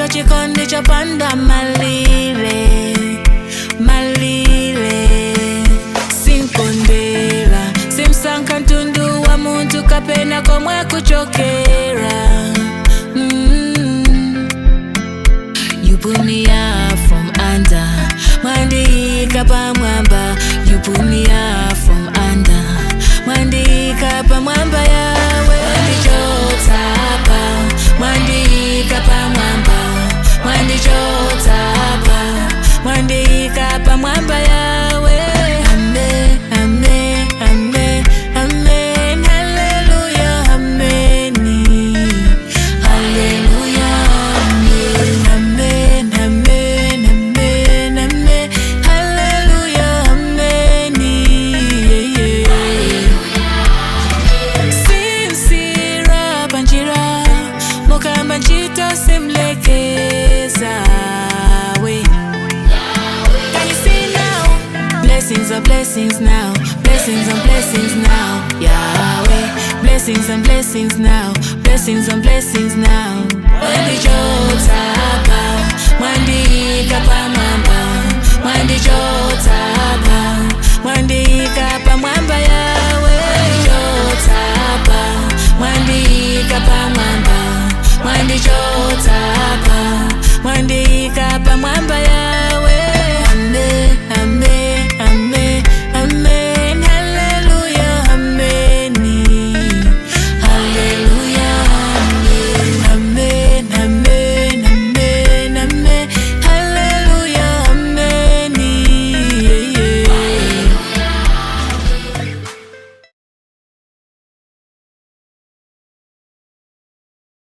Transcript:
chikondi chopanda malire, malire. Sinkondera, simsanka ntundu wa muntu kapena komwe kuchokera. You put me up from under, mwandika pa mwamba. You put me up from under, mwandika pa mwamba yawe. Mwandichotapa, mwandika pa mwamba. Mwandichotapa, mwandika pa mwamba yawe. Amen, amen, amen, amen, hallelujah, amen, hallelujah, amen, amen, amen, amen, hallelujah, amen, Sincere banjira, mukamba nchito simlekeza we. Can you see now? Blessings on blessings now, blessings on blessings now, Yahweh. Blessings on blessings now, blessings on blessings now. Mwandichotapa, mwandika pa mwamba. Mwandichotapa, mwandika pa mwamba ya